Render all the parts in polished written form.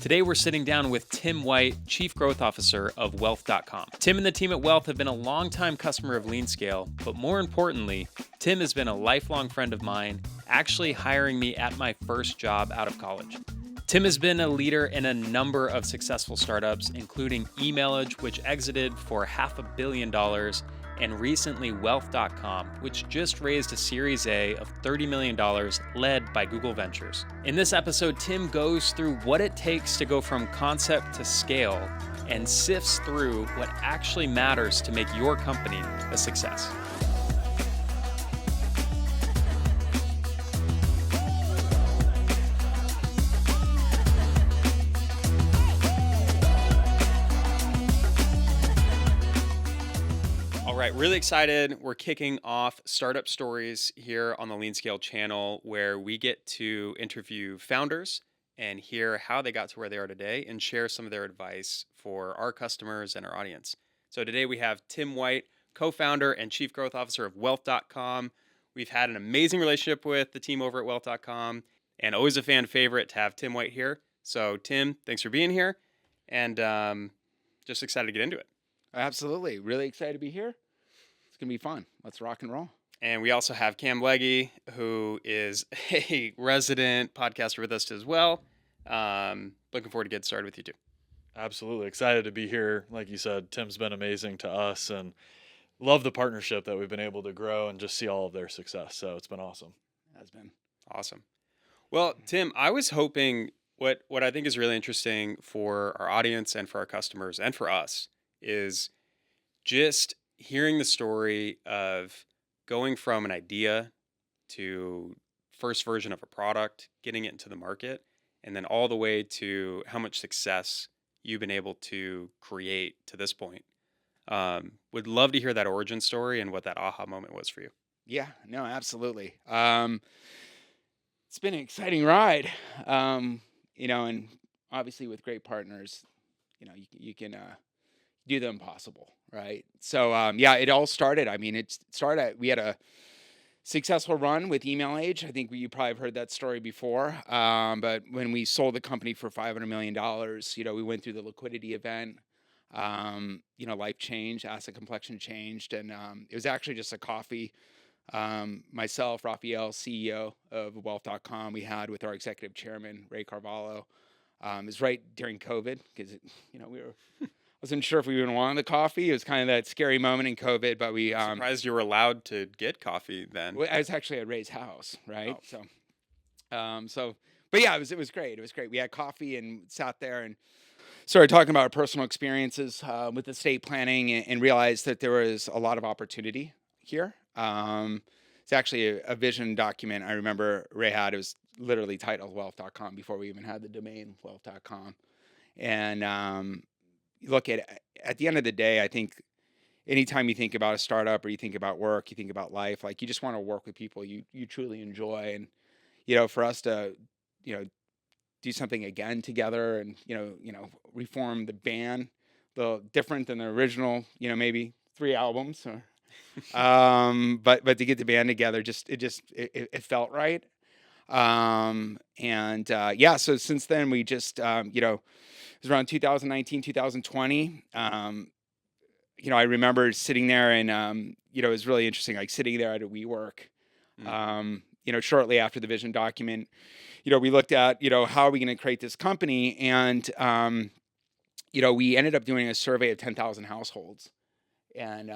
Today we're sitting down with Tim White, Chief Growth Officer of Wealth.com. Tim and the team at Wealth have been a longtime customer of LeanScale, but more importantly, Tim has been a lifelong friend of mine, actually hiring me at my first job out of college. Tim has been a leader in a number of successful startups, including Emailage, which exited for $500 million, and recently Wealth.com, which just raised a Series A of $30 million led by Google Ventures. In this episode, Tim goes through what it takes to go from concept to scale and sifts through what actually matters to make your company a success. All right, really excited. We're kicking off Startup Stories here on the LeanScale channel, where we get to interview founders and hear how they got to where they are today and share some of their advice for our customers and our audience. So today we have Tim White, co-founder and chief growth officer of Wealth.com. We've had an amazing relationship with the team over at Wealth.com, and always a fan favorite to have Tim White here. So Tim, thanks for being here, and just excited to get into it. Absolutely. Really excited to be here. It's going to be fun. Let's rock and roll. And we also have Cam Legge, who is a resident podcaster with us as well. Looking forward to getting started with you too. Absolutely. Excited to be here. Like you said, Tim's been amazing to us and love the partnership that we've been able to grow and just see all of their success. So it's been awesome. It has been. Awesome. Well, Tim, I was hoping what I think is really interesting for our audience and for our customers and for us is just hearing the story of going from an idea to first version of a product, getting it into the market, and then all the way to how much success you've been able to create to this point. Would love to hear that origin story and what that aha moment was for you. Yeah, no, absolutely. It's been an exciting ride, and obviously with great partners, you can do the impossible, right? So, it all started. We had a successful run with Emailage. I think you probably have heard that story before. But when we sold the company for $500 million, we went through the liquidity event. Life changed, asset complexion changed, and it was actually just a coffee. Myself, Raphael, CEO of Wealth.com, we had with our executive chairman, Ray Carvalho. It was right during COVID because, wasn't sure if we even wanted the coffee. It was kind of that scary moment in COVID, but we surprised you were allowed to get coffee then. I was actually at Ray's house, right? Oh. But yeah, it was great. It was great. We had coffee and sat there and started talking about our personal experiences with estate planning and realized that there was a lot of opportunity here. It's actually a vision document I remember Ray had. It was literally titled Wealth.com before we even had the domain Wealth.com. And look, at the end of the day, I think anytime you think about a startup or you think about work, you think about life, like you just want to work with people you truly enjoy. And, for us to, do something again together and, reform the band, a little different than the original, maybe 3 albums. But to get the band together, it felt right. So since then we just, it was around 2019, 2020. I remember sitting there and, it was really interesting, like sitting there at a WeWork, shortly after the vision document, we looked at, how are we going to create this company? And, we ended up doing a survey of 10,000 households and,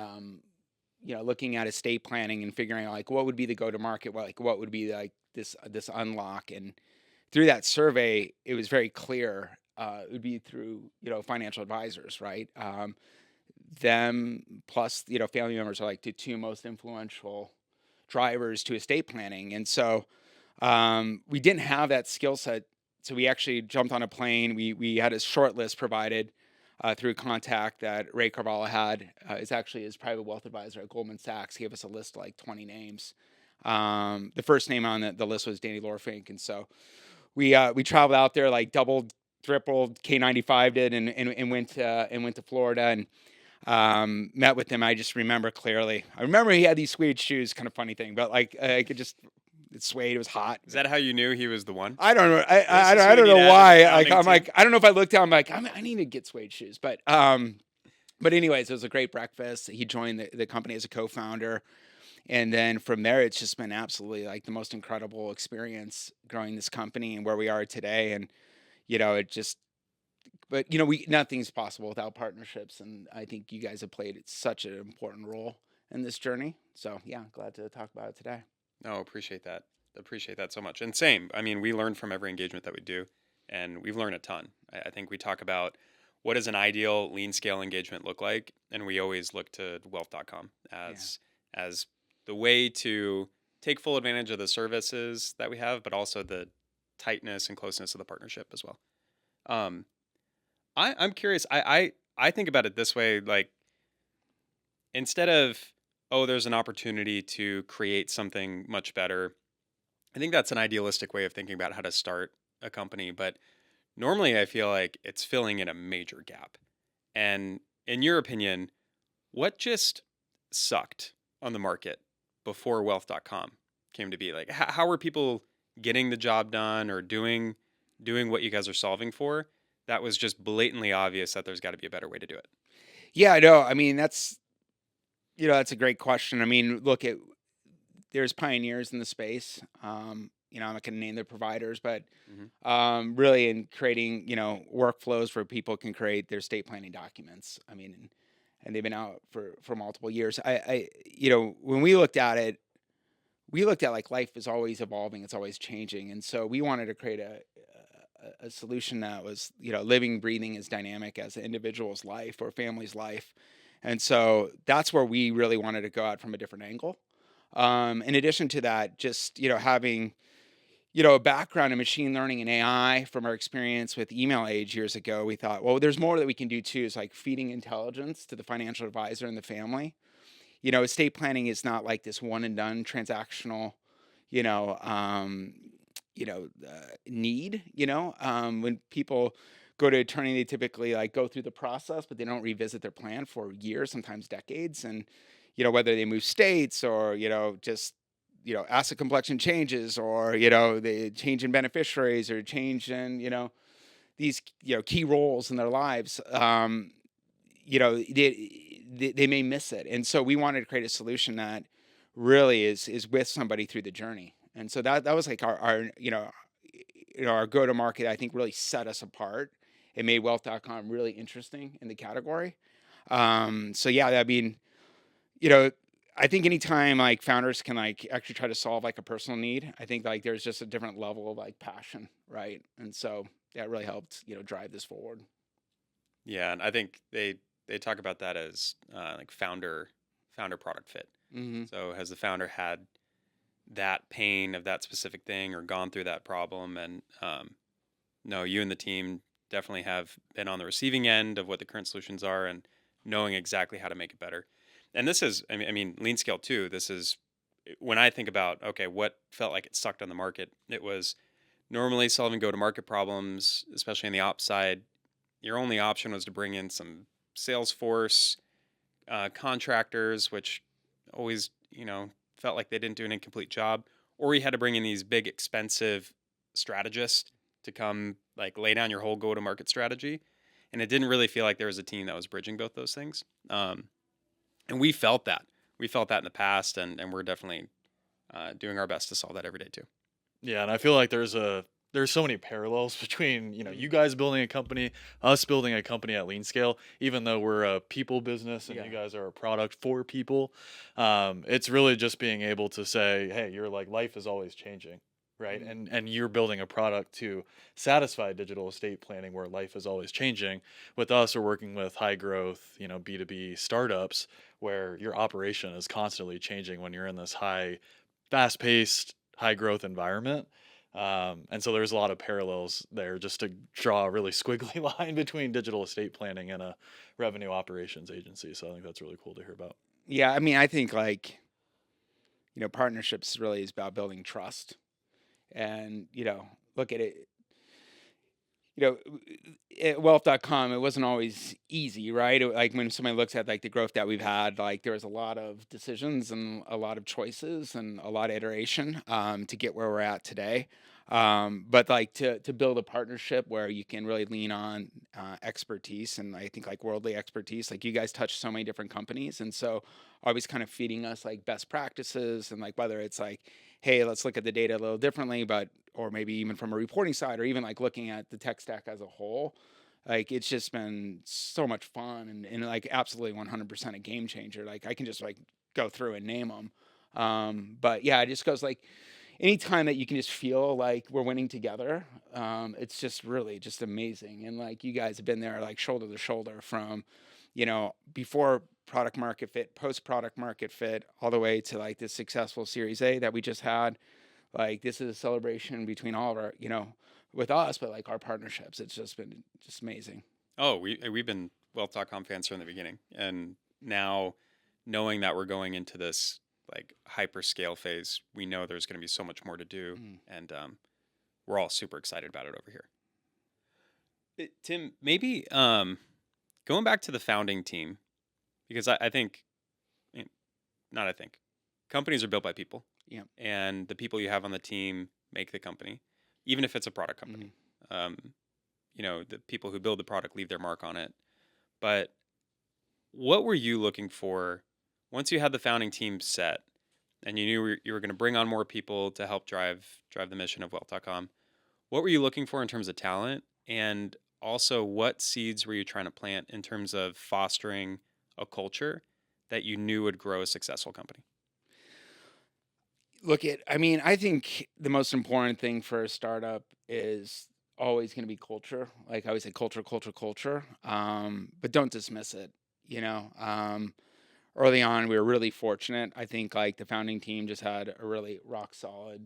looking at estate planning and figuring out like what would be the go-to-market, what would be like this unlock. And through that survey, it was very clear it would be through financial advisors, right? Them plus family members are like the two most influential drivers to estate planning. And so we didn't have that skill set, so we actually jumped on a plane. We had a short list provided through a contact that Ray Carvalho had. Is actually his private wealth advisor at Goldman Sachs. He gave us a list of like 20 names. The first name on the list was Danny Lorfink, and so we traveled out there, like doubled, tripled, K95 did, and went to Florida and met with him. I just remember clearly. I remember he had these suede shoes. Kind of funny thing, but like I could just it swayed. It was hot. Is that how you knew he was the one? I don't know. This I is who don't we need know to have why. as a Like founding I'm team? like I don't know if I looked down. I'm like I need to get suede shoes. But anyways, it was a great breakfast. He joined the company as a co-founder, and then from there, it's just been absolutely like the most incredible experience growing this company and where we are today. And it just. But nothing's possible without partnerships, and I think you guys have played such an important role in this journey. So yeah, glad to talk about it today. No, appreciate that. Appreciate that so much. And same. I mean, we learn from every engagement that we do, and we've learned a ton. I think we talk about what does an ideal LeanScale engagement look like, and we always look to wealth.com as the way to take full advantage of the services that we have, but also the tightness and closeness of the partnership as well. I'm curious. I think about it this way, like instead of, oh, there's an opportunity to create something much better. I think that's an idealistic way of thinking about how to start a company, but normally I feel like it's filling in a major gap. And in your opinion, what just sucked on the market before wealth.com came to be? Like how were people getting the job done or doing what you guys are solving for? That was just blatantly obvious that there's got to be a better way to do it. Yeah, I know. I mean, that's that's a great question. I mean, there's pioneers in the space. I'm not going to name the providers, but really in creating workflows where people can create their estate planning documents. I mean, and they've been out for multiple years. When we looked at it, like life is always evolving, it's always changing, and so we wanted to create a solution that was living, breathing, as dynamic as an individual's life or family's life. And so that's where we really wanted to go out from a different angle. In addition to that, just having a background in machine learning and AI from our experience with Email Age years ago, we thought, well, there's more that we can do too. Is like feeding intelligence to the financial advisor and the family. Estate planning is not like this one and done transactional, need. When people go to attorney, they typically like go through the process, but they don't revisit their plan for years, sometimes decades. And whether they move states or just asset complexion changes or they change in beneficiaries or change in these key roles in their lives, they may miss it. And so we wanted to create a solution that really is with somebody through the journey. And so that was like our go to market. I think really set us apart. It made wealth.com really interesting in the category. So yeah, I mean, I think anytime like founders can like actually try to solve like a personal need, I think like there's just a different level of like passion, right? And so that really helped drive this forward. Yeah, and I think they talk about that as like founder product fit. Mm-hmm. So has the founder had that pain of that specific thing or gone through that problem? And no, you and the team definitely have been on the receiving end of what the current solutions are and knowing exactly how to make it better. And this is, I mean, LeanScale too. This is when I think about, okay, what felt like it sucked on the market. It was normally solving go-to-market problems, especially on the ops side. Your only option was to bring in some Salesforce contractors, which always, felt like they didn't do an incomplete job. Or you had to bring in these big, expensive strategists to come like lay down your whole go-to-market strategy. And it didn't really feel like there was a team that was bridging both those things. And we felt that. We felt that in the past, and we're definitely doing our best to solve that every day too. Yeah, and I feel like there's so many parallels between you guys building a company, us building a company at LeanScale. Even though we're a people business and you guys are a product for people, it's really just being able to say, hey, you're like life is always changing, right? Mm-hmm. And you're building a product to satisfy digital estate planning where life is always changing. With us, we're working with high growth, B2B startups where your operation is constantly changing when you're in this fast paced, high growth environment. And so there's a lot of parallels there just to draw a really squiggly line between digital estate planning and a revenue operations agency. So I think that's really cool to hear about. Yeah, I mean, I think like, partnerships really is about building trust. And, look at it. you know, at wealth.com, it wasn't always easy, right? Like when somebody looks at like the growth that we've had, like there was a lot of decisions and a lot of choices and a lot of iteration to get where we're at today. But like to build a partnership where you can really lean on expertise, and I think like worldly expertise, like you guys touch so many different companies. And so always kind of feeding us like best practices, and like whether it's like, hey, let's look at the data a little differently, but or maybe even from a reporting side, or even like looking at the tech stack as a whole. Like it's just been so much fun, and like absolutely 100% a game changer. Like I can just like go through and name them. But yeah, it just goes like anytime that you can just feel like we're winning together, it's just really just amazing. And like you guys have been there like shoulder to shoulder from, before product market fit, post product market fit, all the way to like this successful Series A that we just had. Like this is a celebration between all of our, with us, but like our partnerships. It's just been just amazing. Oh, we've been Wealth.com fans from the beginning, and now knowing that we're going into this like hyperscale phase, we know there's going to be so much more to do, and we're all super excited about it over here. Tim, maybe going back to the founding team, because I think, not I think, companies are built by people. Yeah. And the people you have on the team make the company, even if it's a product company. The people who build the product leave their mark on it. But what were you looking for once you had the founding team set and you knew you were going to bring on more people to help drive the mission of Wealth.com? What were you looking for in terms of talent? And also, what seeds were you trying to plant in terms of fostering a culture that you knew would grow a successful company? I think the most important thing for a startup is always going to be culture. Like I always say, culture, culture, culture. But don't dismiss it. Early on, we were really fortunate. I think like the founding team just had a really rock solid,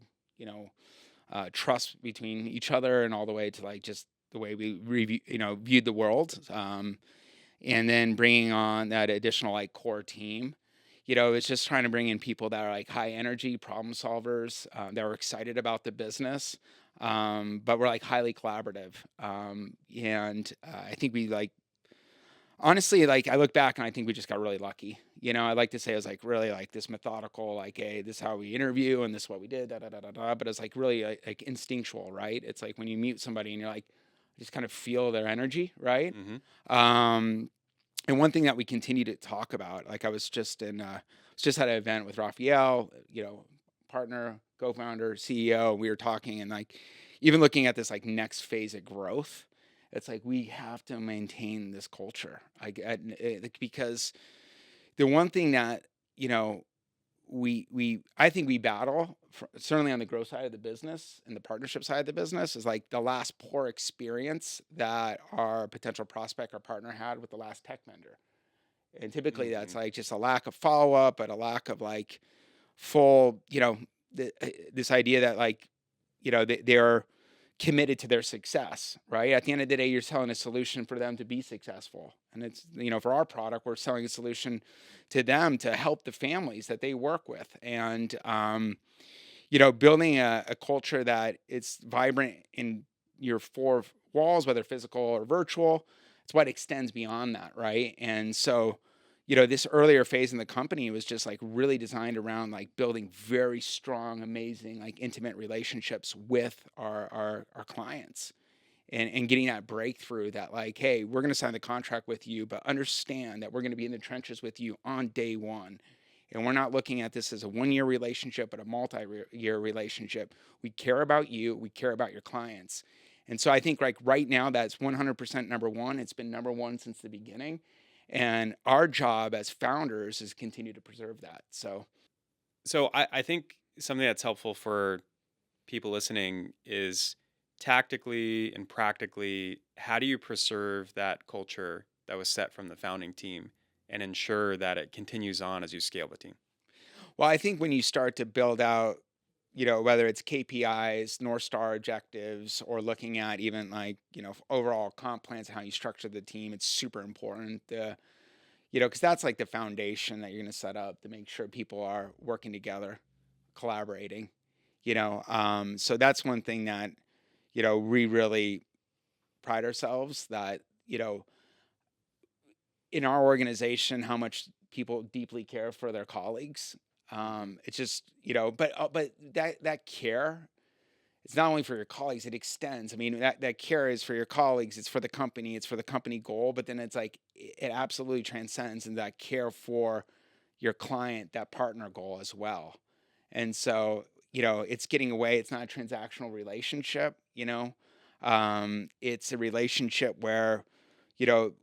trust between each other, and all the way to like just the way we viewed the world. And then bringing on that additional like core team. It's just trying to bring in people that are like high energy problem solvers, that were excited about the business, but we're like highly collaborative. And I think we like, honestly, like I look back and I think we just got really lucky. I like to say it was like really like this methodical, like, hey, this is how we interview and this is what we did, da da da da da. But it's like really like instinctual, right? It's like when you mute somebody and you're like, just kind of feel their energy, right? And one thing that we continue to talk about, like I was just at an event with Raphael, partner, co-founder, CEO. We were talking and like even looking at this like next phase of growth, it's like we have to maintain this culture. Because the one thing that I think we battle certainly on the growth side of the business and the partnership side of the business is like the last poor experience that our potential prospect or partner had with the last tech vendor. And typically that's like just a lack of follow-up, but a lack of like full, this idea that like, they're committed to their success, right? At the end of the day, you're selling a solution for them to be successful. And it's, for our product, we're selling a solution to them to help the families that they work with. And, building a culture that it's vibrant in your four walls, whether physical or virtual, it's what extends beyond that, right? And so, this earlier phase in the company was just like really designed around like building very strong, amazing, like intimate relationships with our clients, and getting that breakthrough that like, hey, we're going to sign the contract with you, but understand that we're going to be in the trenches with you on day one. And we're not looking at this as a 1-year relationship, but a multi-year relationship. We care about you. We care about your clients. And so I think like right now that's 100% number one. It's been number one since the beginning. And our job as founders is continue to preserve that. So I think something that's helpful for people listening is tactically and practically, how do you preserve that culture that was set from the founding team and ensure that it continues on as you scale the team? Well, I think when you start to build out, whether it's KPIs, North Star objectives, or looking at even like, overall comp plans, how you structure the team, it's super important. Because that's like the foundation that you're going to set up to make sure people are working together, collaborating. So that's one thing that, we really pride ourselves that, in our organization, how much people deeply care for their colleagues. It's just, but that care, it's not only for your colleagues, it extends. I mean, that care is for your colleagues, it's for the company, it's for the company goal, but then it's like, it absolutely transcends in that care for your client, that partner goal as well. And so, it's getting away. It's not a transactional relationship, it's a relationship where, you know,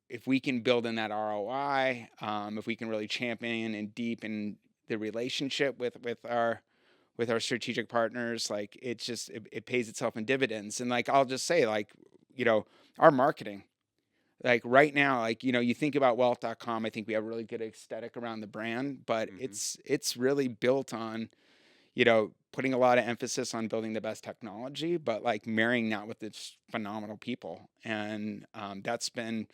if we can build in that ROI, if we can really champion and deepen the relationship with our strategic partners, like it pays itself in dividends. And like I'll just say, like, our marketing, like right now, like you think about wealth.com, I think we have a really good aesthetic around the brand, but it's really built on putting a lot of emphasis on building the best technology, but like marrying that with its phenomenal people. And that's been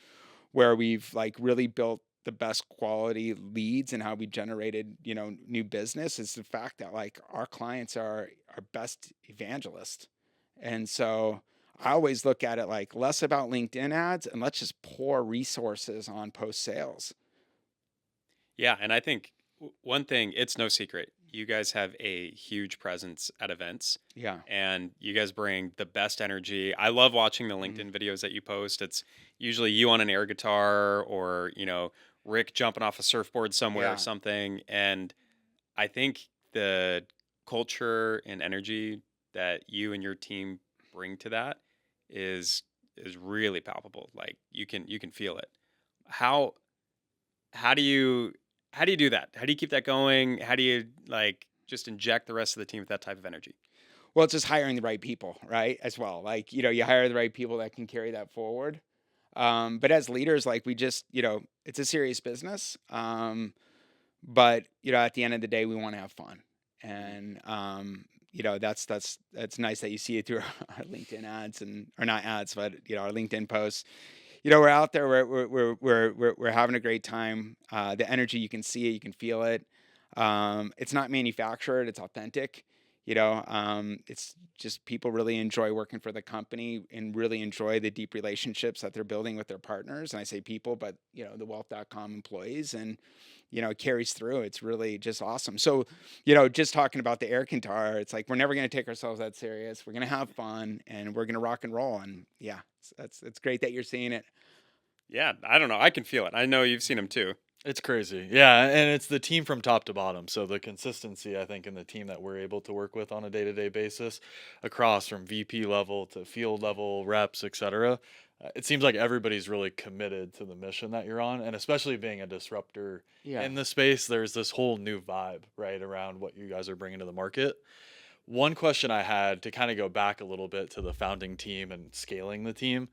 where we've like really built the best quality leads and how we generated, new business, is the fact that like our clients are our best evangelists. And so I always look at it like less about LinkedIn ads and let's just pour resources on post sales. Yeah, and I think one thing, it's no secret, you guys have a huge presence at events. Yeah. And you guys bring the best energy. I love watching the LinkedIn videos that you post. It's usually you on an air guitar or, Rick jumping off a surfboard somewhere or something. And I think the culture and energy that you and your team bring to that is really palpable. Like you can feel it. How do you do that? How do you keep that going? How do you like just inject the rest of the team with that type of energy? Well, it's just hiring the right people, right? As well. Like, you hire the right people that can carry that forward. But as leaders, like we just, it's a serious business. But, at the end of the day, we want to have fun. And, that's nice that you see it through our LinkedIn ads or not ads, but, our LinkedIn posts. We're out there, we're having a great time. The energy, you can see it, you can feel it. It's not manufactured, it's authentic. It's just people really enjoy working for the company and really enjoy the deep relationships that they're building with their partners. And I say people, but the wealth.com employees, and it carries through. It's really just awesome. So, just talking about the air guitar, it's like we're never going to take ourselves that serious. We're going to have fun and we're going to rock and roll. And yeah, it's great that you're seeing it. Yeah, I don't know. I can feel it. I know you've seen them too. It's crazy. Yeah, and it's the team from top to bottom. So the consistency, I think, in the team that we're able to work with on a day-to-day basis across from VP level to field level reps, etc. It seems like everybody's really committed to the mission that you're on, and especially being a disruptor in the space, there's this whole new vibe, right, around what you guys are bringing to the market. One question I had to kind of go back a little bit to the founding team and scaling the team,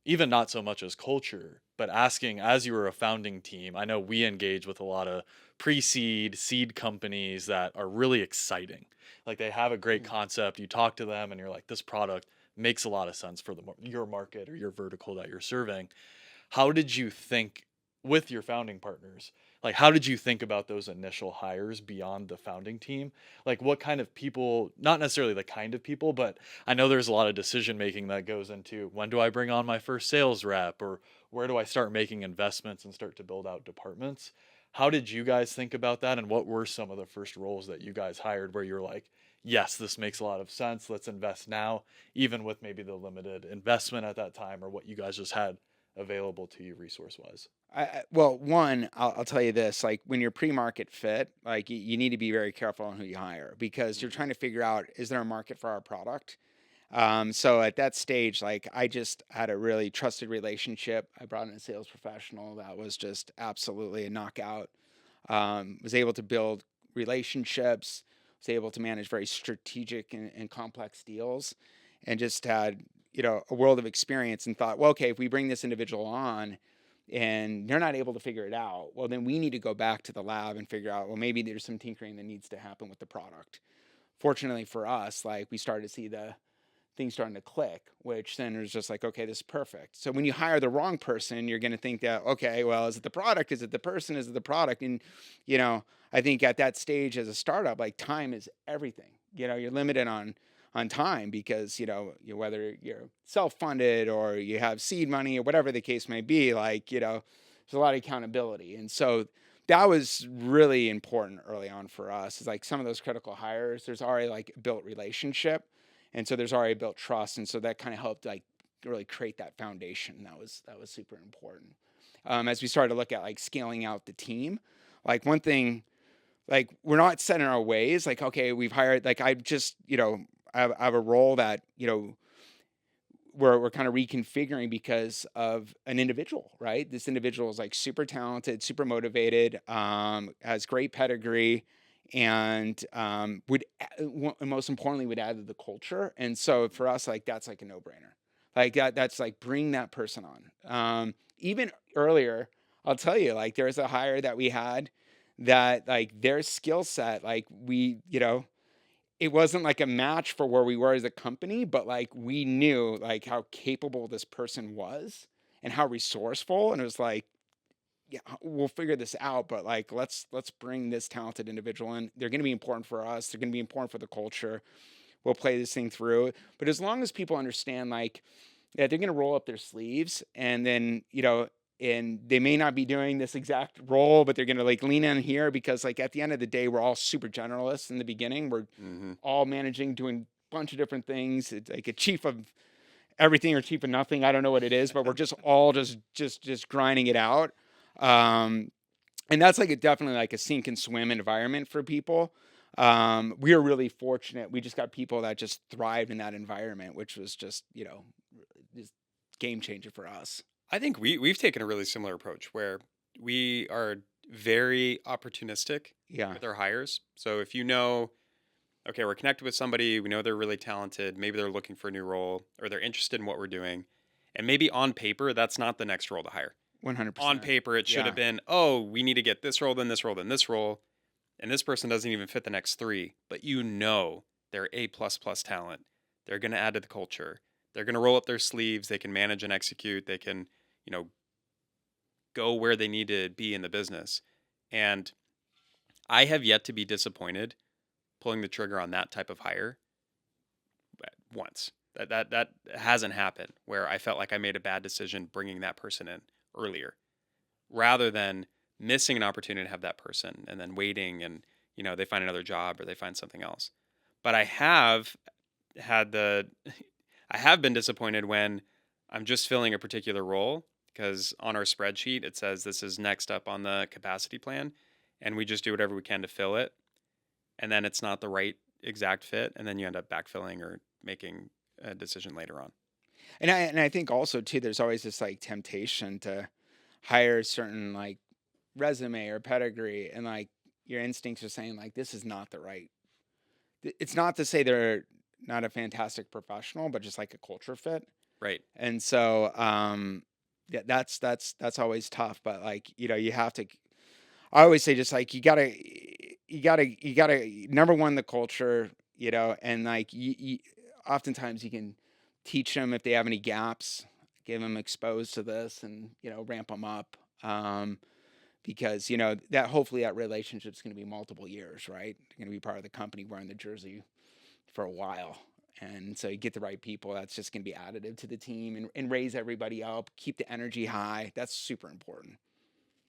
even not so much as culture, but asking as you were a founding team, I know we engage with a lot of pre-seed, seed companies that are really exciting. Like they have a great concept. You talk to them and you're like, this product makes a lot of sense for your market or your vertical that you're serving. How did you think with your founding partners? Like, how did you think about those initial hires beyond the founding team? Like, what kind of people, not necessarily the kind of people, but I know there's a lot of decision making that goes into when do I bring on my first sales rep or where do I start making investments and start to build out departments? How did you guys think about that? And what were some of the first roles that you guys hired where you're like, yes, this makes a lot of sense. Let's invest now, even with maybe the limited investment at that time or what you guys just had available to you resource wise? Well, one, I'll tell you this, like when you're pre-market fit, like you need to be very careful on who you hire because you're trying to figure out, is there a market for our product? So at that stage, like I just had a really trusted relationship. I brought in a sales professional that was just absolutely a knockout. Was able to build relationships, was able to manage very strategic and complex deals, and just had, a world of experience and thought, well, okay, if we bring this individual on and they're not able to figure it out, well, then we need to go back to the lab and figure out, well, maybe there's some tinkering that needs to happen with the product. Fortunately for us, like we started to see the things starting to click, which then was just like, okay, this is perfect. So when you hire the wrong person, you're going to think that, okay, well, is it the product? Is it the person? Is it the product? And, I think at that stage as a startup, like time is everything. You're limited on on time because, whether you're self-funded or you have seed money or whatever the case may be, like, there's a lot of accountability. And so that was really important early on for us. Is like some of those critical hires, there's already like built relationship. And so there's already built trust. And so that kind of helped like really create that foundation. That was super important. As we started to look at like scaling out the team, like one thing, like we're not set in our ways. Like, okay, we've hired, like I just, I have a role that, we're kind of reconfiguring because of an individual, right? This individual is like super talented, super motivated, has great pedigree, and most importantly would add to the culture. And so for us, like that's like a no-brainer. Like that's like bring that person on. Even earlier, I'll tell you, like there's a hire that we had that like their skill set, like we, it wasn't like a match for where we were as a company, but like we knew like how capable this person was and how resourceful. And it was like, yeah, we'll figure this out, but like let's bring this talented individual in. They're going to be important for us. They're going to be important for the culture. We'll play this thing through. But as long as people understand like that they're going to roll up their sleeves and then, and they may not be doing this exact role, but they're going to like lean in here because like at the end of the day, we're all super generalists in the beginning. We're all managing, doing a bunch of different things. It's like a chief of everything or chief of nothing. I don't know what it is, but we're just all just grinding it out. And that's like definitely like a sink and swim environment for people. We are really fortunate. We just got people that just thrived in that environment, which was just, just game changer for us. I think we've taken a really similar approach where we are very opportunistic Yeah. with our hires. So if okay, we're connected with somebody, we know they're really talented, maybe they're looking for a new role or they're interested in what we're doing, and maybe on paper that's not the next role to hire. 100%. On paper it should have been, oh, we need to get this role, then this role, then this role, and this person doesn't even fit the next three, but they're A++ talent. They're going to add to the culture. They're going to roll up their sleeves. They can manage and execute. They can, go where they need to be in the business. And I have yet to be disappointed pulling the trigger on that type of hire once. That hasn't happened where I felt like I made a bad decision bringing that person in earlier rather than missing an opportunity to have that person and then waiting and, they find another job or they find something else. But I have been disappointed when I'm just filling a particular role because on our spreadsheet, it says this is next up on the capacity plan and we just do whatever we can to fill it. And then it's not the right exact fit. And then you end up backfilling or making a decision later on. And I think also too, there's always this like temptation to hire a certain like resume or pedigree and like your instincts are saying like, this is not the right, it's not to say they're not a fantastic professional, but just like a culture fit. Right. And so, that's always tough, but like, you have to, I always say just like, you gotta, number one, the culture, and like, oftentimes you can teach them if they have any gaps, give them exposed to this and, ramp them up. Because, that hopefully that relationship's going to be multiple years, right? They're going to be part of the company wearing the jersey for a while. And so you get the right people, that's just going to be additive to the team and raise everybody up, keep the energy high. That's super important.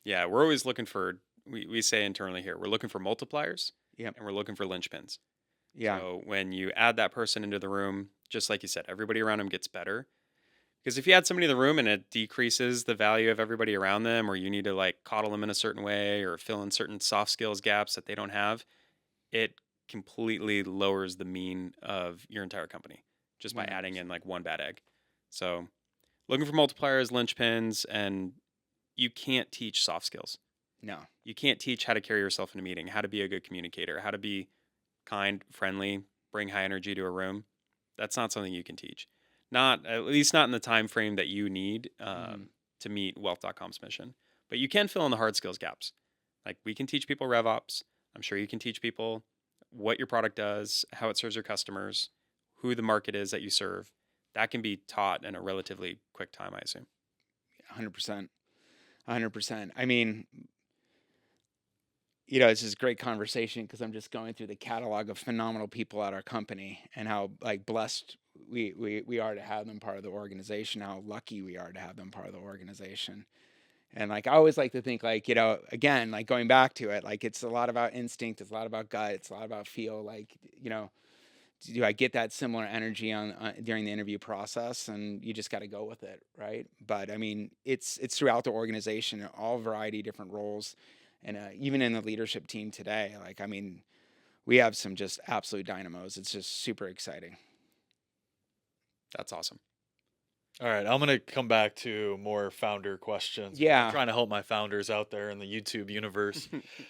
Yeah, we're always looking for, we say internally here, we're looking for multipliers. Yep. And we're looking for linchpins. Yeah. So when you add that person into the room, just like you said, everybody around them gets better. Because if you add somebody in the room and it decreases the value of everybody around them, or you need to like coddle them in a certain way or fill in certain soft skills gaps that they don't have, it completely lowers the mean of your entire company just by 100%. adding in like one bad egg. So looking for multipliers, linchpins, and you can't teach soft skills. No. You can't teach how to carry yourself in a meeting, how to be a good communicator, how to be kind, friendly, bring high energy to a room. That's not something you can teach. Not, at least not in the time frame that you need to meet Wealth.com's mission. But you can fill in the hard skills gaps. Like we can teach people RevOps. I'm sure you can teach people what your product does, how it serves your customers, who the market is that you serve. That can be taught in a relatively quick time, I assume. 100%. 100%. I mean, it's this great conversation because I'm just going through the catalog of phenomenal people at our company and how like blessed we are to have them part of the organization, how lucky we are to have them part of the organization. And like I always like to think like, again, like going back to it, like it's a lot about instinct, it's a lot about gut, it's a lot about feel. Like, do I get that similar energy on during the interview process? And you just got to go with it, right? But I mean, it's throughout the organization, all variety of different roles, and even in the leadership team today. Like, I mean, we have some just absolute dynamos. It's just super exciting. That's awesome. All right, I'm gonna come back to more founder questions. Yeah. I'm trying to help my founders out there in the YouTube universe.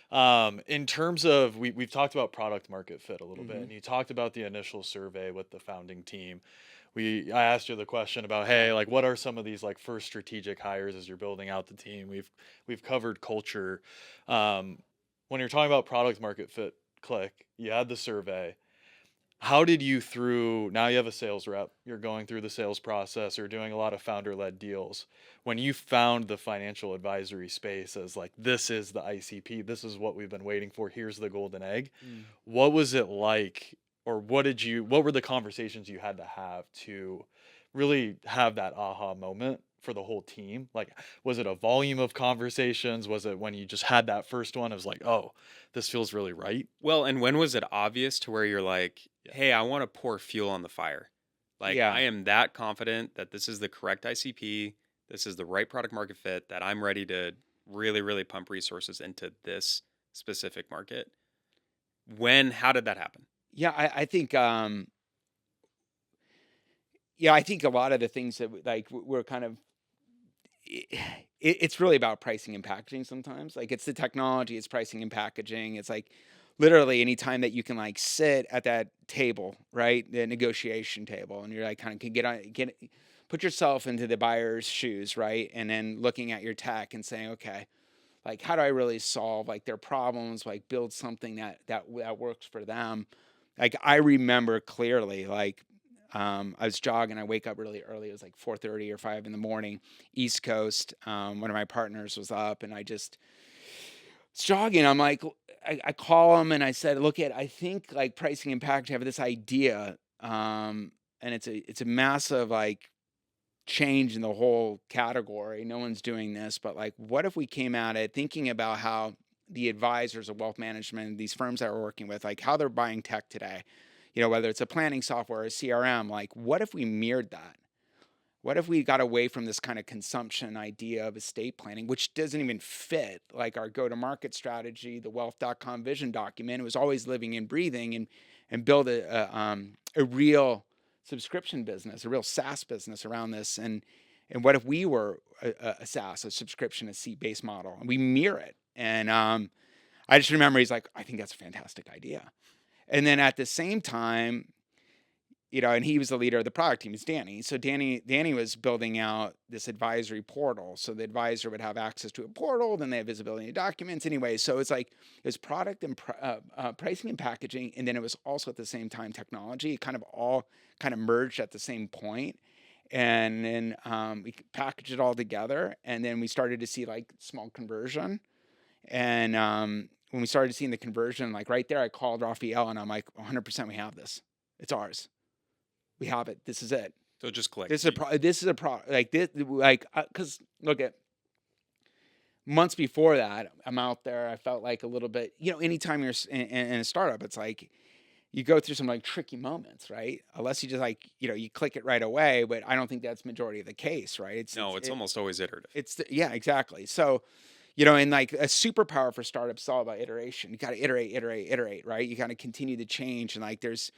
In terms of we've talked about product market fit a little bit, and you talked about the initial survey with the founding team. I asked you the question about, hey, like what are some of these like first strategic hires as you're building out the team? We've covered culture. When you're talking about product market fit, click. You had the survey. How did you now you have a sales rep, you're going through the sales process, you're doing a lot of founder-led deals. When you found the financial advisory space as like, this is the ICP, this is what we've been waiting for, here's the golden egg. What was it like, or what were the conversations you had to have to really have that aha moment for the whole team? Like, was it a volume of conversations? Was it when you just had that first one, it was like, oh, this feels really right? Well, and when was it obvious to where you're like, hey, I want to pour fuel on the fire? Like, Yeah. I am that confident that this is the correct ICP, this is the right product market fit, that I'm ready to really, really pump resources into this specific market. How did that happen? Yeah, I think I think a lot of the things that like we're kind of it's really about pricing and packaging sometimes. Like it's the technology, it's pricing and packaging. It's like literally any time that you can like sit at that table, right? The negotiation table, and you're like kind of can put yourself into the buyer's shoes, right? And then looking at your tech and saying, okay, like how do I really solve like their problems, like build something that works for them. Like I remember clearly, like I was jogging. I wake up really early. It was like 4:30 or 5 in the morning, East Coast. One of my partners was up, and I just was jogging. I'm like, I call him and I said, look, I think like pricing and packaging have this idea, and it's a massive like change in the whole category. No one's doing this, but like, what if we came at it thinking about how the advisors of wealth management, these firms that we're working with, like how they're buying tech today, whether it's a planning software or a CRM, like what if we mirrored that? What if we got away from this kind of consumption idea of estate planning, which doesn't even fit like our go-to-market strategy, the wealth.com vision document? It was always living and breathing and build a real subscription business, a real SaaS business around this. And what if we were a SaaS, a subscription, a seat-based model, and we mirror it? And I just remember he's like, I think that's a fantastic idea. And then at the same time, and he was the leader of the product team. It's Danny. So Danny was building out this advisory portal. So the advisor would have access to a portal, then they have visibility to documents anyway. So it's like it was product and pricing and packaging. And then it was also at the same time technology. It kind of all kind of merged at the same point. And then we packaged it all together. And then we started to see like small conversion. And when we started seeing the conversion, like right there, I called Raphael and I'm like, 100% we have this. It's ours. We have it. This is it. So just click. This is a pro like this, like, cause look at months before that, I'm out there. I felt like a little bit, anytime you're in a startup, it's like you go through some like tricky moments, right? Unless you just like, you click it right away, but I don't think that's majority of the case, right? It's almost always iterative. Yeah, exactly. So, and like a superpower for startups is all about iteration. You got to iterate, right? You got to continue to change. And like, there's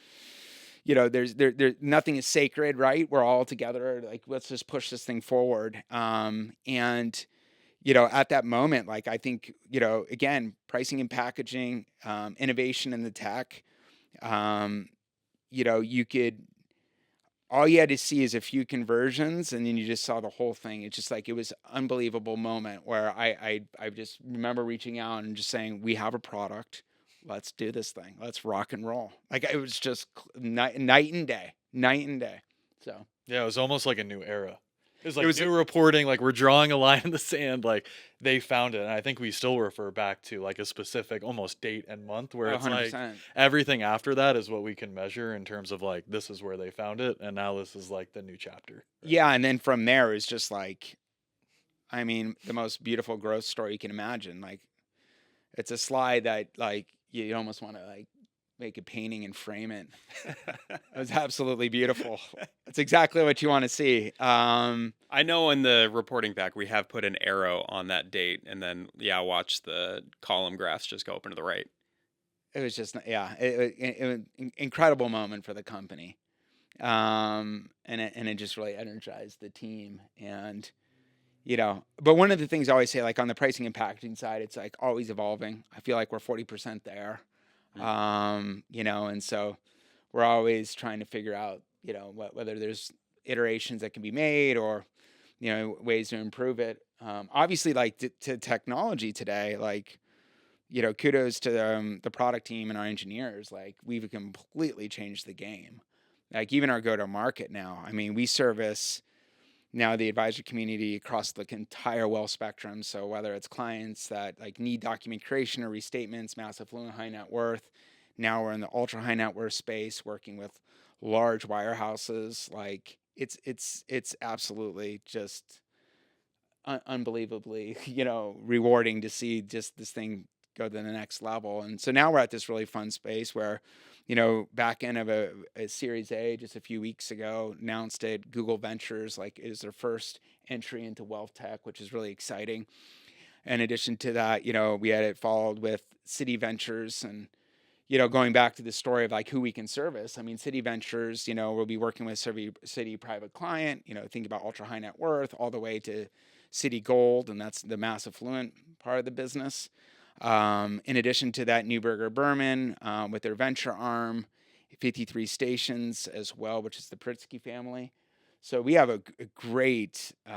nothing is sacred, right? We're all together. Like, let's just push this thing forward. And, at that moment, like, I think, again, pricing and packaging, innovation in the tech, all you had to see is a few conversions and then you just saw the whole thing. It's just like, it was an unbelievable moment where I just remember reaching out and just saying, we have a product. Let's do this thing. Let's rock and roll. Like it was just night and day. So yeah, it was almost like a new era. It's It like was new reporting, like we're drawing a line in the sand, like they found it. And I think we still refer back to like a specific almost date and month where it's like 100%. everything after that is what we can measure in terms of like this is where they found it, and now this is like the new chapter. Right? Yeah, and then from there is just like, I mean, the most beautiful growth story you can imagine. Like, it's a slide that like you almost want to like make a painting and frame it. It was absolutely beautiful. It's exactly what you want to see. I know in the reporting back we have put an arrow on that date, and then watch the column graphs just go up and to the right. It was just it was an incredible moment for the company, and it just really energized the team. And but one of the things I always say, like on the pricing and packaging side, it's like always evolving. I feel like we're 40% there, and so we're always trying to figure out, whether there's iterations that can be made or, ways to improve it. Obviously, like to technology today, like, kudos to the product team and our engineers. Like we've completely changed the game. Like even our go-to-market now. I mean, we service now the advisor community across the entire wealth spectrum. So whether it's clients that like need document creation or restatements, mass affluent, high net worth. Now we're in the ultra high net worth space, working with large wirehouses. Like it's absolutely just unbelievably, rewarding to see just this thing go to the next level. And so now we're at this really fun space where, back end of a Series A just a few weeks ago, announced it. Google Ventures like is their first entry into wealth tech, which is really exciting. In addition to that, we had it followed with City Ventures and, going back to the story of like who we can service. I mean, City Ventures, we'll be working with City Private Client, think about ultra high net worth all the way to City Gold, and that's the mass affluent part of the business. In addition to that, Neuberger Berman with their venture arm, 53 Stations as well, which is the Pritzky family. So we have a great, we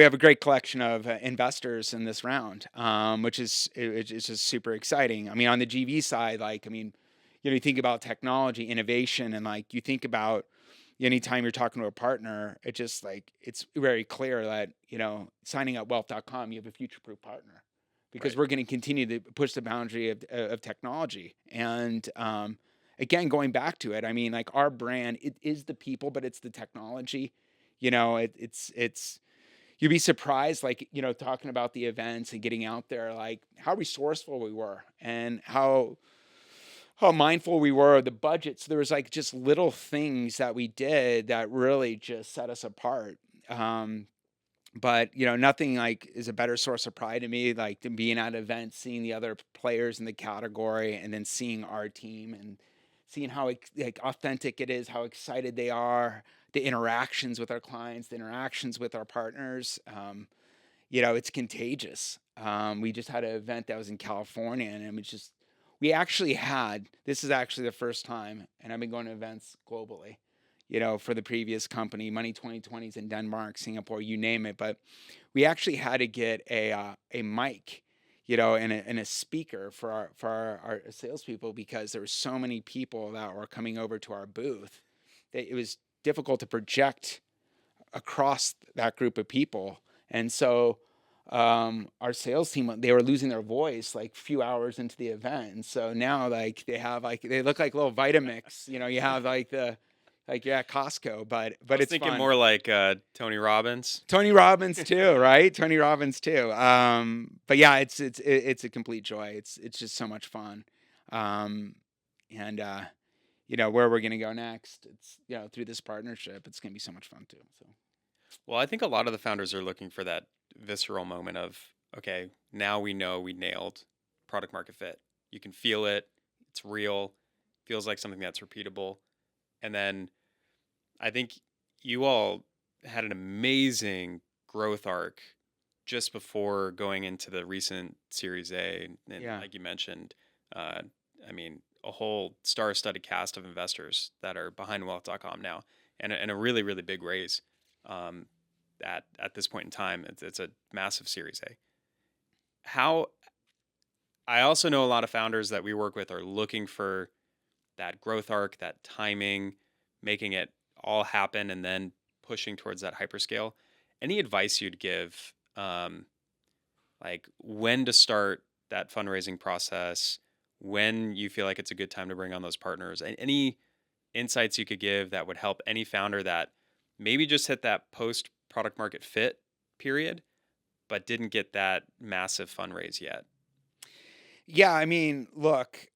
have a great collection of investors in this round, which is it's just super exciting. I mean, on the GV side, like, I mean, you think about technology, innovation, and like you think about anytime you're talking to a partner, it just like it's very clear that signing up wealth.com, you have a future-proof partner because Right. we're going to continue to push the boundary of technology. And again, going back to it, I mean, like our brand, it is the people, but it's the technology. It's you'd be surprised, like talking about the events and getting out there, like how resourceful we were and how mindful we were of the budget. So there was like just little things that we did that really just set us apart. But nothing like is a better source of pride to me, like to being at events, seeing the other players in the category, and then seeing our team and seeing how like authentic it is, how excited they are, the interactions with our clients, the interactions with our partners. It's contagious. We just had an event that was in California, and it was just this is actually the first time, and I've been going to events globally, for the previous company, Money 2020s in Denmark, Singapore, you name it. But we actually had to get a mic, and a speaker for our salespeople because there were so many people that were coming over to our booth that it was difficult to project across that group of people. And so our sales team, they were losing their voice like a few hours into the event. And so now like they look like little Vitamix, you have like you're at Costco, but I was it's thinking fun. more like Tony Robbins. Tony Robbins too, right? Tony Robbins too. But yeah, it's a complete joy. It's just so much fun. And where we're going to go next, it's, through this partnership, it's going to be so much fun too. So. Well, I think a lot of the founders are looking for that visceral moment of, okay, now we know we nailed product market fit. You can feel it. It's real. Feels like something that's repeatable. And then I think you all had an amazing growth arc just before going into the recent Series A. And Yeah. like you mentioned, I mean, a whole star-studded cast of investors that are behind wealth.com now, and a really, really big raise at this point in time. It's a massive Series A. I also know a lot of founders that we work with are looking for that growth arc, that timing, making it all happen and then pushing towards that hyperscale. Any advice you'd give, like when to start that fundraising process, when you feel like it's a good time to bring on those partners, and any insights you could give that would help any founder that maybe just hit that post product market fit period, but didn't get that massive fundraise yet? Yeah, I mean, look,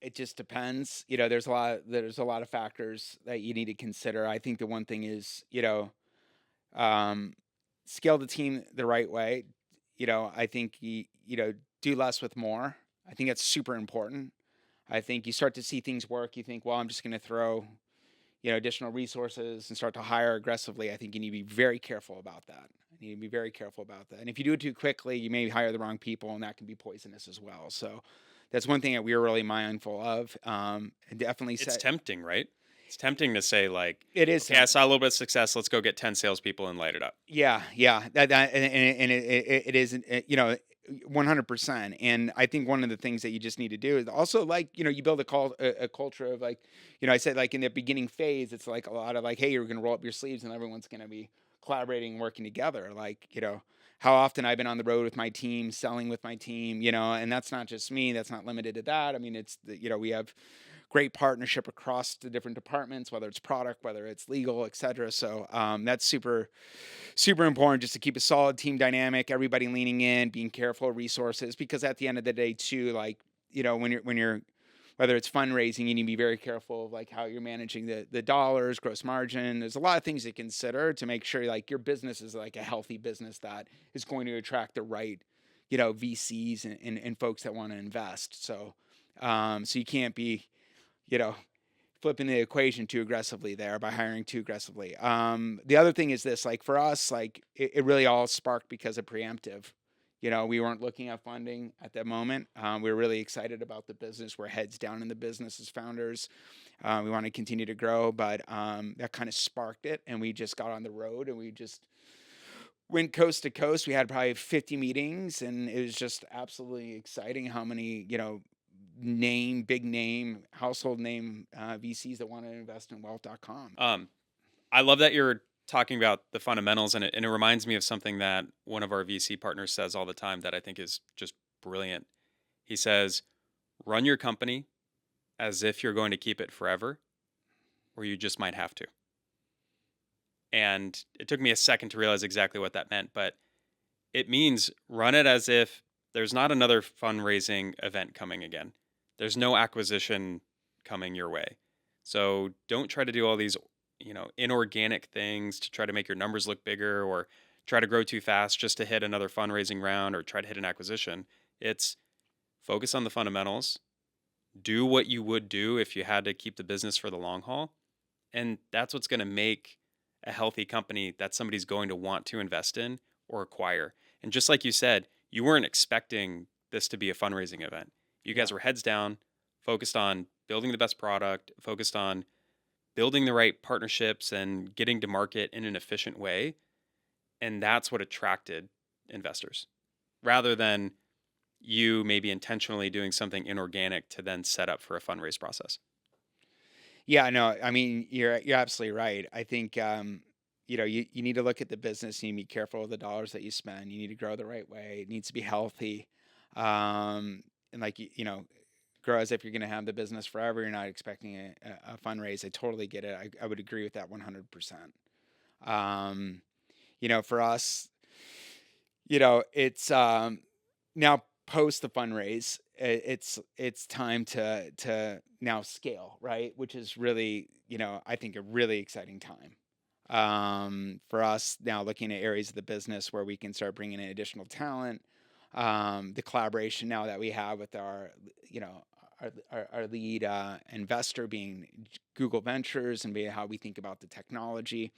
it just depends. There's a lot of factors that you need to consider. I think the one thing is, um, scale the team the right way. I think do less with more. I think that's super important. I think you start to see things work. You think, well, I'm just going to throw, additional resources and start to hire aggressively. I think you need to be very careful about that. You need to be very careful about that. And if you do it too quickly, you may hire the wrong people, and that can be poisonous as well. So that's one thing that we are really mindful of. And definitely, It's tempting, right? It's tempting to say like, it is. okay, I saw a little bit of success. Let's go get 10 salespeople and light it up. Yeah, yeah, and it is, 100%. And I think one of the things that you just need to do is also, like, you build a culture of, like, I said, like, in the beginning phase, it's like a lot of like, hey, you're going to roll up your sleeves and everyone's going to be collaborating and working together. Like, how often I've been on the road with my team, selling with my team, and that's not just me. That's not limited to that. I mean, we have great partnership across the different departments, whether it's product, whether it's legal, et cetera. So that's super, super important, just to keep a solid team dynamic, everybody leaning in, being careful of resources, because at the end of the day too, like, when you're, whether it's fundraising, you need to be very careful of like how you're managing the dollars, gross margin. There's a lot of things to consider to make sure like your business is like a healthy business that is going to attract the right, VCs and folks that want to invest. So, so you can't be, flipping the equation too aggressively there by hiring too aggressively. The other thing is this, like for us, like it really all sparked because of preemptive. We weren't looking at funding at that moment. We were really excited about the business. We're heads down in the business as founders. We want to continue to grow, but that kind of sparked it. And we just got on the road and we just went coast to coast. We had probably 50 meetings, and it was just absolutely exciting how many, big name, household name VCs that want to invest in wealth.com. I love that you're talking about the fundamentals, and it reminds me of something that one of our VC partners says all the time that I think is just brilliant. He says, run your company as if you're going to keep it forever, or you just might have to. And it took me a second to realize exactly what that meant, but it means run it as if there's not another fundraising event coming again. There's no acquisition coming your way. So don't try to do all these, inorganic things to try to make your numbers look bigger, or try to grow too fast just to hit another fundraising round or try to hit an acquisition. It's focus on the fundamentals, do what you would do if you had to keep the business for the long haul. And that's what's going to make a healthy company that somebody's going to want to invest in or acquire. And just like you said, you weren't expecting this to be a fundraising event. You guys were heads down, focused on building the best product, focused on building the right partnerships and getting to market in an efficient way. And that's what attracted investors, rather than you maybe intentionally doing something inorganic to then set up for a fundraise process. Yeah, no, I mean, you're absolutely right. I think, you need to look at the business. You need to be careful of the dollars that you spend. You need to grow the right way. It needs to be healthy. And like, grow as if you're going to have the business forever. You're not expecting a fundraise. I totally get it. I would agree with that 100%. For us, it's now post the fundraise, it's time to now scale, right? Which is really, I think a really exciting time. For us now, looking at areas of the business where we can start bringing in additional talent, the collaboration now that we have with our lead investor being Google Ventures, and how we think about the technology,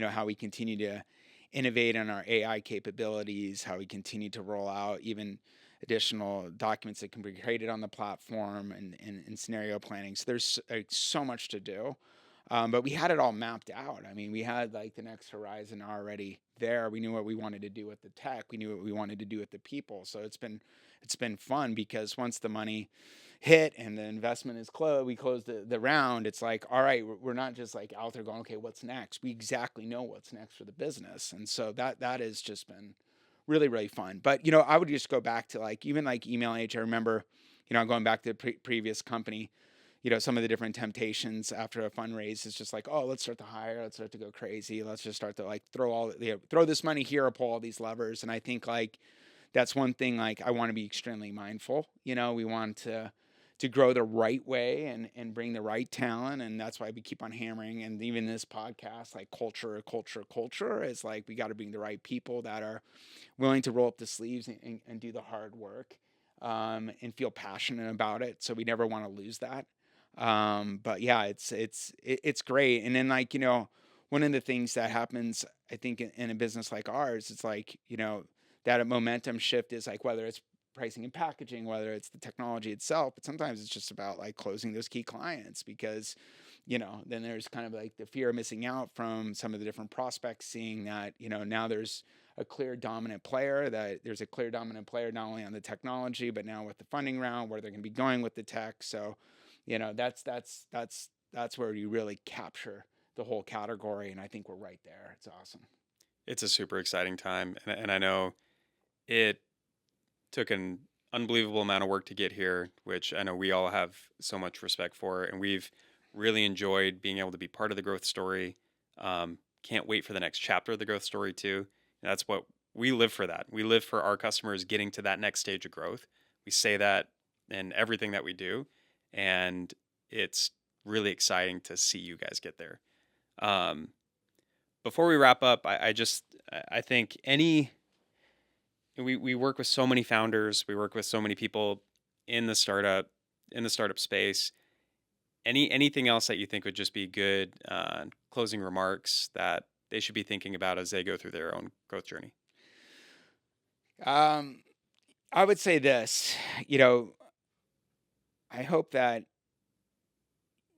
how we continue to innovate on our AI capabilities, how we continue to roll out even additional documents that can be created on the platform, and scenario planning. So there's so much to do. But we had it all mapped out. I mean, we had like the next horizon already there. We knew what we wanted to do with the tech. We knew what we wanted to do with the people. So it's been fun, because once the money hit and the investment is closed, we close the round, it's like, all right, we're not just like out there going, okay, what's next? We exactly know what's next for the business. And so that has just been really, really fun. But, I would just go back to like, even like email age. I remember, going back to the previous company, some of the different temptations after a fundraise is just like, oh, let's start to hire, let's start to go crazy, let's just start to like throw this money here or pull all these levers. And I think like that's one thing like I want to be extremely mindful. We want to grow the right way and bring the right talent, and that's why we keep on hammering. And even this podcast, like culture is like we got to bring the right people that are willing to roll up the sleeves and do the hard work, and feel passionate about it. So we never want to lose that. But yeah, it's great. And then like, one of the things that happens, I think in a business like ours, it's like, that momentum shift is like, whether it's pricing and packaging, whether it's the technology itself, but sometimes it's just about like closing those key clients because, then there's kind of like the fear of missing out from some of the different prospects, seeing that, now there's a clear dominant player, not only on the technology, but now with the funding round where they're going to be going with the tech. So, that's where you really capture the whole category. And I think we're right there. It's awesome. It's a super exciting time. And I know it took an unbelievable amount of work to get here, which I know we all have so much respect for. And we've really enjoyed being able to be part of the growth story. Can't wait for the next chapter of the growth story too. And that's what we live for. That we live for our customers getting to that next stage of growth. We say that in everything that we do, and it's really exciting to see you guys get there. Before we wrap up, I think we work with so many founders, we work with so many people in the startup space. Anything else that you think would just be good closing remarks that they should be thinking about as they go through their own growth journey? I would say this, I hope that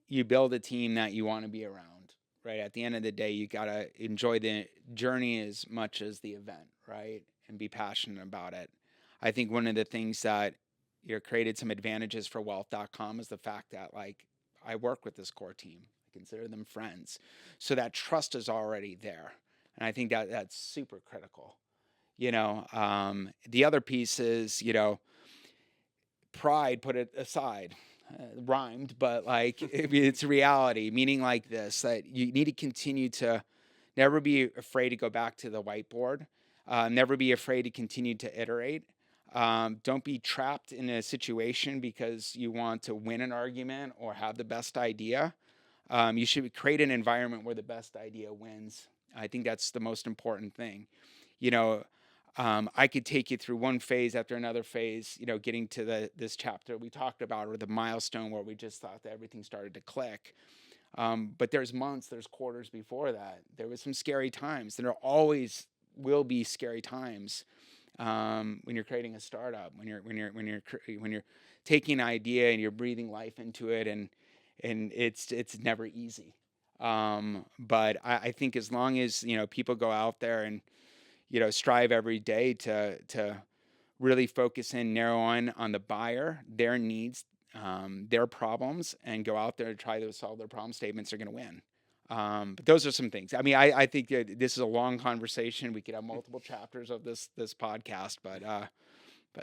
you build a team that you want to be around, right? At the end of the day, you got to enjoy the journey as much as the event, right? And be passionate about it. I think one of the things that created some advantages for wealth.com is the fact that like I work with this core team. I consider them friends. So that trust is already there. And I think that that's super critical. The other piece is, pride, put it aside. Rhymed, but like it's reality, meaning like this, that you need to continue to never be afraid to go back to the whiteboard, never be afraid to continue to iterate. Don't be trapped in a situation because you want to win an argument or have the best idea. You should create an environment where the best idea wins. I think that's the most important thing. I could take you through one phase after another phase, getting to this chapter we talked about, or the milestone where we just thought that everything started to click. But there's months, there's quarters before that. There was some scary times. There always will be scary times when you're creating a startup, when you're taking an idea and you're breathing life into it, and it's never easy. But I think as long as people go out there and strive every day to really focus in, narrow in on the buyer, their needs, their problems, and go out there and try to solve their problem statements, they're going to win. But those are some things. I mean, I think that this is a long conversation. We could have multiple chapters of this podcast, but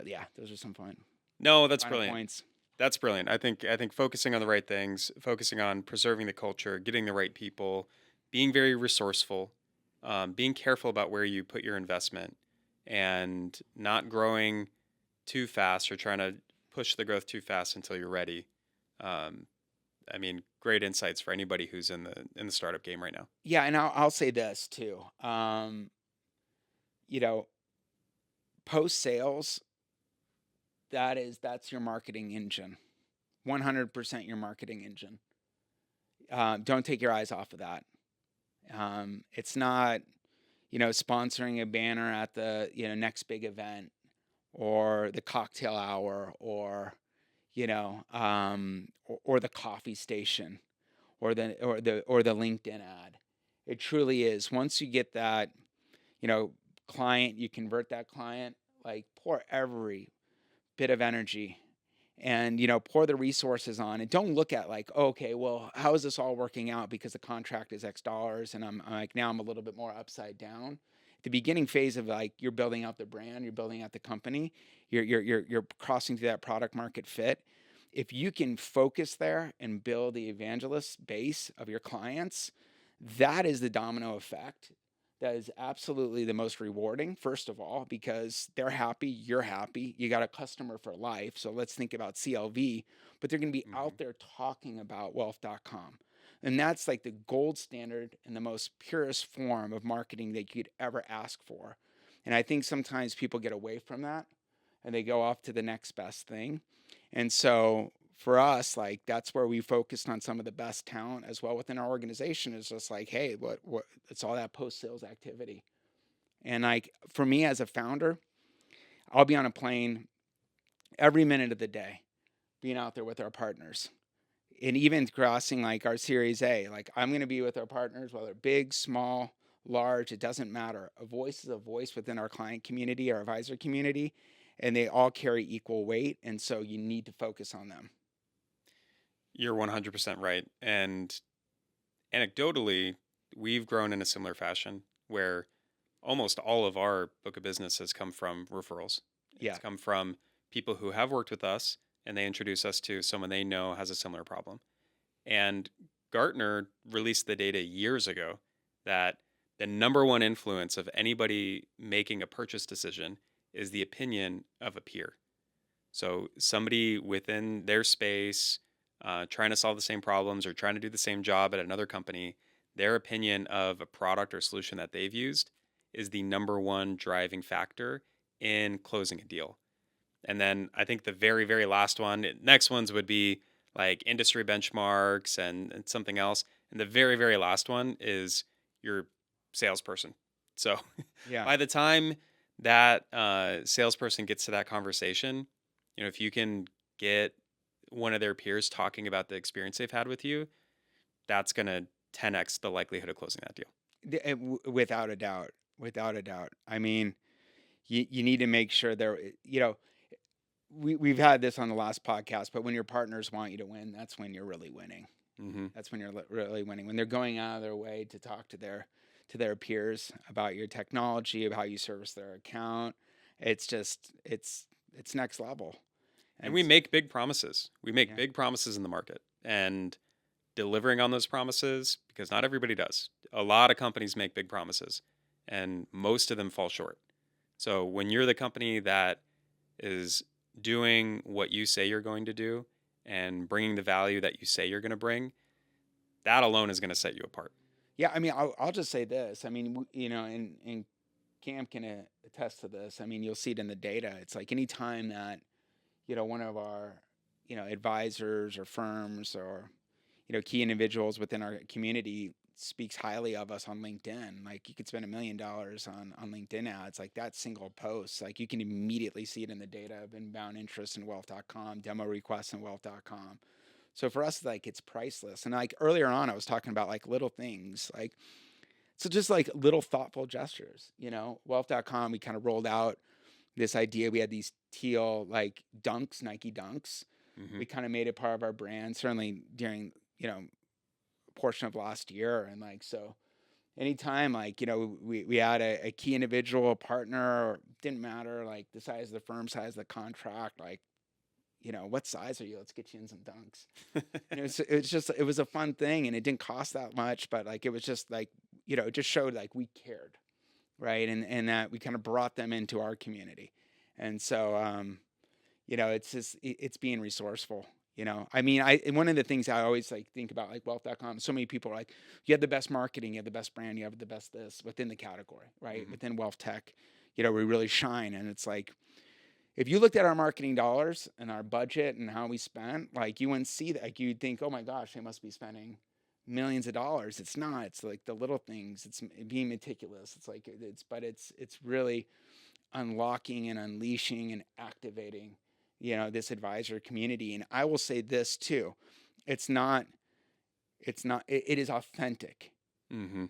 yeah, those are some fun. No, that's brilliant. Points. That's brilliant. I think focusing on the right things, focusing on preserving the culture, getting the right people, being very resourceful, being careful about where you put your investment, and not growing too fast or trying to push the growth too fast until you're ready. I mean, great insights for anybody who's in the startup game right now. Yeah, and I'll say this too. Post sales, that's your marketing engine. 100% your marketing engine. Don't take your eyes off of that. It's not, sponsoring a banner at the, next big event, or the cocktail hour, or, or the coffee station, or the LinkedIn ad. It truly is. Once you get that, client, you convert that client, like pour every bit of energy and, pour the resources on, and don't look at like, okay, well, how is this all working out because the contract is X dollars and I'm like, now I'm a little bit more upside down. The beginning phase of like, you're building out the brand, you're building out the company, you're crossing through that product market fit. If you can focus there and build the evangelist base of your clients, that is the domino effect. That is absolutely the most rewarding, first of all, because they're happy, you're happy, you got a customer for life. So let's think about CLV, but they're going to be out there talking about wealth.com. And that's like the gold standard and the most purest form of marketing that you could ever ask for. And I think sometimes people get away from that and they go off to the next best thing. And so for us, like, that's where we focused on some of the best talent as well within our organization. Is just like, hey, what it's all that post-sales activity. And like, for me as a founder, I'll be on a plane every minute of the day, being out there with our partners. And even crossing like our Series A, like, I'm going to be with our partners, whether big, small, large, it doesn't matter. A voice is a voice within our client community, our advisor community, and they all carry equal weight. And so you need to focus on them. You're 100% right. And anecdotally, we've grown in a similar fashion where almost all of our book of business has come from referrals. Yeah. It's come from people who have worked with us and they introduce us to someone they know has a similar problem. And Gartner released the data years ago that the number one influence of anybody making a purchase decision is the opinion of a peer. So somebody within their space, trying to solve the same problems or trying to do the same job at another company, their opinion of a product or solution that they've used is the number one driving factor in closing a deal. And then I think the very, very last one, next ones would be like industry benchmarks and something else. And the very, very last one is your salesperson. So Yeah. by the time that salesperson gets to that conversation, if you can get one of their peers talking about the experience they've had with you, that's going to 10x the likelihood of closing that deal. Without a doubt. Without a doubt. I mean, you need to make sure we've had this on the last podcast, but when your partners want you to win, that's when you're really winning. Mm-hmm. That's when you're really winning. When they're going out of their way to talk to their peers about your technology, about how you service their account, it's next level. And we make big promises. We make big promises in the market, and delivering on those promises, because not everybody does. A lot of companies make big promises, and most of them fall short. So when you're the company that is doing what you say you're going to do and bringing the value that you say you're going to bring, that alone is going to set you apart. Yeah, I mean, I'll just say this. I mean, and Cam can attest to this. I mean, you'll see it in the data. It's like any time that, one of our, advisors or firms or, key individuals within our community speaks highly of us on LinkedIn. Like, you could spend $1 million on LinkedIn ads, like that single post. Like, you can immediately see it in the data of inbound interest in wealth.com, demo requests in wealth.com. So for us, like, it's priceless. And like earlier on, I was talking about like little things, like, so just like little thoughtful gestures, wealth.com, we kind of rolled out this idea. We had these teal like dunks, Nike dunks. Mm-hmm. We kind of made it part of our brand, certainly during, a portion of last year. And like, so anytime, like, we had a key individual, a partner, or didn't matter, like the size of the firm, size of the contract, like, what size are you? Let's get you in some dunks. And it was a fun thing, and it didn't cost that much, but like, it was just like, it just showed like we cared. Right. And that we kind of brought them into our community. And so, it's being resourceful. I mean, one of the things I always like think about, like wealth.com, so many people are like, you have the best marketing, you have the best brand, you have the best this within the category, right? Mm-hmm. Within wealth tech, we really shine. And it's like, if you looked at our marketing dollars and our budget and how we spent, like, you wouldn't see that. Like, you'd think, oh my gosh, they must be spending millions of dollars. It's not. It's like the little things. It's being meticulous. It's like it's really unlocking and unleashing and activating, this advisor community. And I will say this too, it is authentic. Mm-hmm.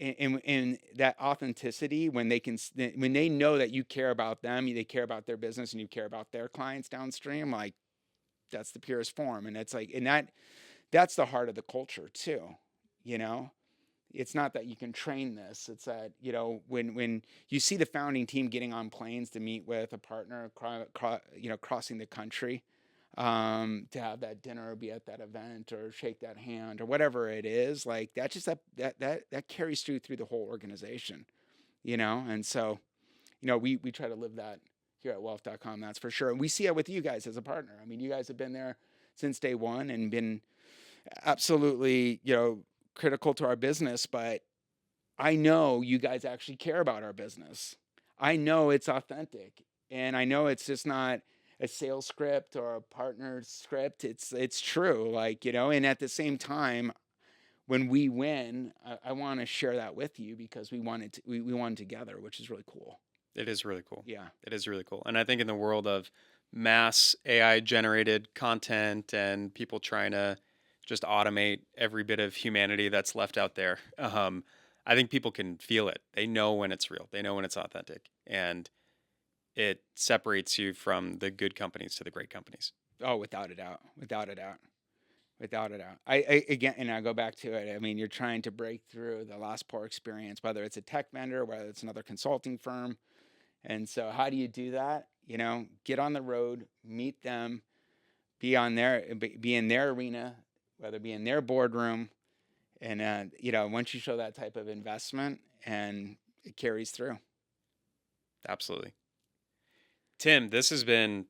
And that authenticity, when they know that you care about them, they care about their business, and you care about their clients downstream, like, that's the purest form. And it's like, and that's the heart of the culture too. You know, it's not that you can train this. It's that, you know, when you see the founding team getting on planes to meet with a partner, you know, crossing the country, to have that dinner or be at that event or shake that hand or whatever it is, like that just that carries through the whole organization, you know. And so, you know, we try to live that here at wealth.com, that's for sure. And we see it with you guys as a partner. I mean, you guys have been there since day one and been absolutely, you know, critical to our business, but I know you guys actually care about our business. I know it's authentic, and I know it's just not a sales script or a partner script. It's true, like, you know. And at the same time, when we win, I want to share that with you because we won together, which is really cool. It is really cool. Yeah, it is really cool. And I think in the world of mass AI generated content and people trying to just automate every bit of humanity that's left out there, I think people can feel it. They know when it's real. They know when it's authentic, and it separates you from the good companies to the great companies. Oh, without a doubt, without a doubt, without a doubt. I again, and I go back to it. I mean, you're trying to break through the last poor experience, whether it's a tech vendor, whether it's another consulting firm. And so, how do you do that? You know, get on the road, meet them, be in their arena, whether it be in their boardroom, and you know, once you show that type of investment, and it carries through. Absolutely. Tim, this has been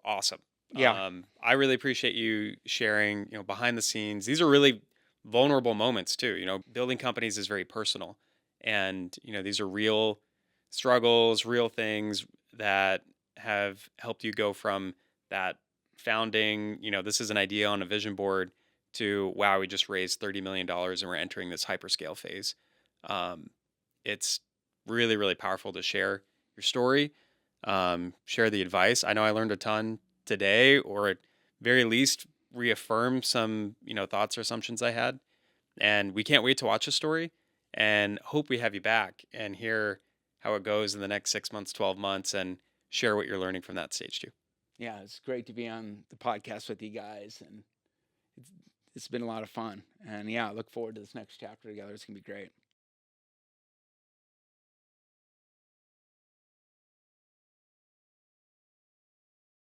awesome. Yeah. I really appreciate you sharing, you know, behind the scenes. These are really vulnerable moments too. You know, building companies is very personal, and you know, these are real struggles, real things that have helped you go from that founding, you know, this is an idea on a vision board, to wow, we just raised $30 million and we're entering this hyperscale phase. It's really, really powerful to share your story, share the advice. I know I learned a ton today, or at very least reaffirm some, you know, thoughts or assumptions I had. And we can't wait to watch the story and hope we have you back and hear how it goes in the next 6 months, 12 months, and share what you're learning from that stage too. Yeah, it's great to be on the podcast with you guys, and it's been a lot of fun. And yeah, I look forward to this next chapter together. It's gonna be great.